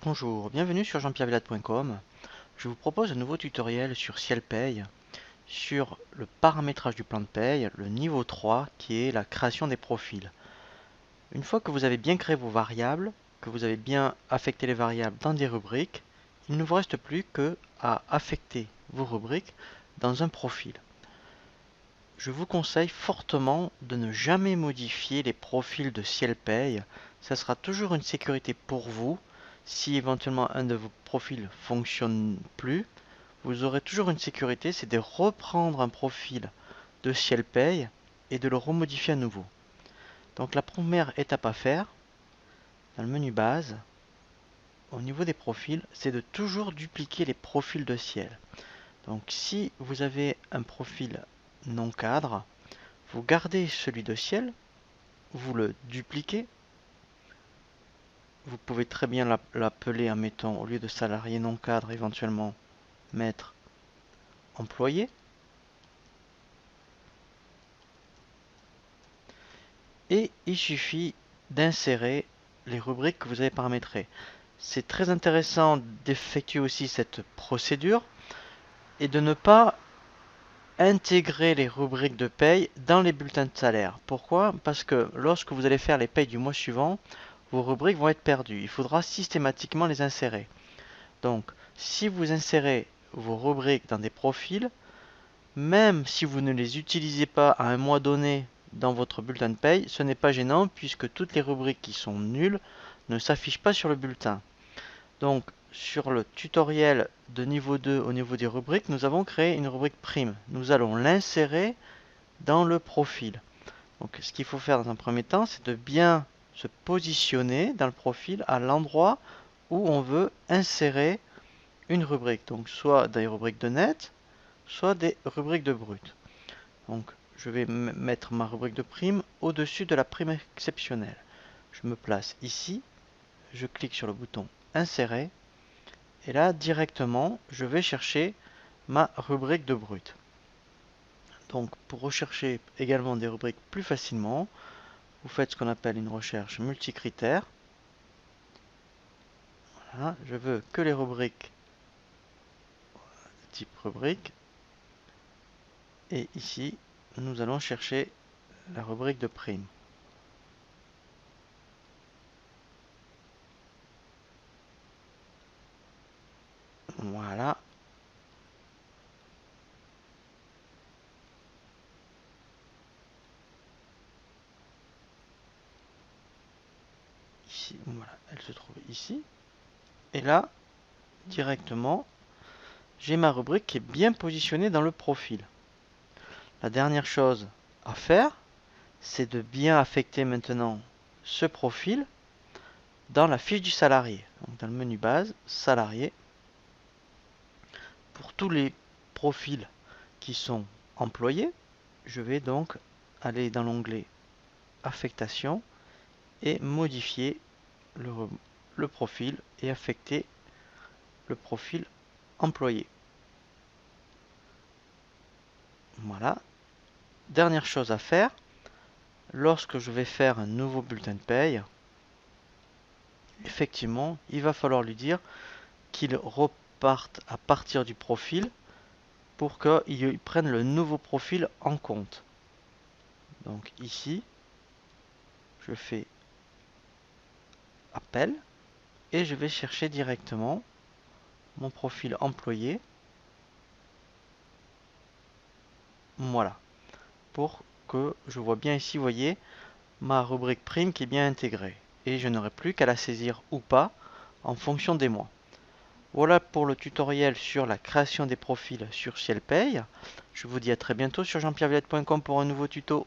Bonjour, bienvenue sur jeanpierrevillade.com. Je vous propose un nouveau tutoriel sur CielPay, sur le paramétrage du plan de paye, le niveau 3 qui est la création des profils. Une fois que vous avez bien créé vos variables, que vous avez bien affecté les variables dans des rubriques, il ne vous reste plus que à affecter vos rubriques dans un profil. Je vous conseille fortement de ne jamais modifier les profils de CielPay. Ça sera toujours une sécurité pour vous. Si éventuellement un de vos profils fonctionne plus, vous aurez toujours une sécurité, c'est de reprendre un profil de CielPay et de le remodifier à nouveau. Donc la première étape à faire, dans le menu base, au niveau des profils, c'est de toujours dupliquer les profils de Ciel. Donc si vous avez un profil non cadre, vous gardez celui de Ciel, vous le dupliquez. Vous pouvez très bien l'appeler en mettant, au lieu de salarié non cadre, éventuellement mettre employé. Et il suffit d'insérer les rubriques que vous avez paramétrées. C'est très intéressant d'effectuer aussi cette procédure et de ne pas intégrer les rubriques de paye dans les bulletins de salaire. Pourquoi? Parce que lorsque vous allez faire les payes du mois suivant, vos rubriques vont être perdues. Il faudra systématiquement les insérer. Donc, si vous insérez vos rubriques dans des profils, même si vous ne les utilisez pas à un mois donné dans votre bulletin de paye, ce n'est pas gênant puisque toutes les rubriques qui sont nulles ne s'affichent pas sur le bulletin. Donc, sur le tutoriel de niveau 2 au niveau des rubriques, nous avons créé une rubrique prime. Nous allons l'insérer dans le profil. Donc, ce qu'il faut faire dans un premier temps, c'est de bien se positionner dans le profil à l'endroit où on veut insérer une rubrique. Donc, soit des rubriques de net, soit des rubriques de brut. Donc, je vais mettre ma rubrique de prime au-dessus de la prime exceptionnelle. Je me place ici, je clique sur le bouton insérer, et là, directement, je vais chercher ma rubrique de brut. Donc, pour rechercher également des rubriques plus facilement, vous faites ce qu'on appelle une recherche multicritère. Voilà, je veux que les rubriques type rubrique. Et ici, nous allons chercher la rubrique de prime. Voilà. Ici, voilà, elle se trouve ici. Et là, directement, j'ai ma rubrique qui est bien positionnée dans le profil. La dernière chose à faire, c'est de bien affecter maintenant ce profil dans la fiche du salarié. Donc dans le menu base, salarié. Pour tous les profils qui sont employés, je vais donc aller dans l'onglet affectation et modifier le profil et affecter le profil employé. Voilà. Dernière chose à faire, lorsque je vais faire un nouveau bulletin de paye, effectivement, il va falloir lui dire qu'il reparte à partir du profil pour qu'il prenne le nouveau profil en compte. Donc ici, je fais appel et je vais chercher directement mon profil employé. Voilà. Pour que je vois bien ici, vous voyez, ma rubrique prime qui est bien intégrée. Et je n'aurai plus qu'à la saisir ou pas en fonction des mois. Voilà pour le tutoriel sur la création des profils sur CielPay. Je vous dis à très bientôt sur jeanpierrevillade.com pour un nouveau tuto.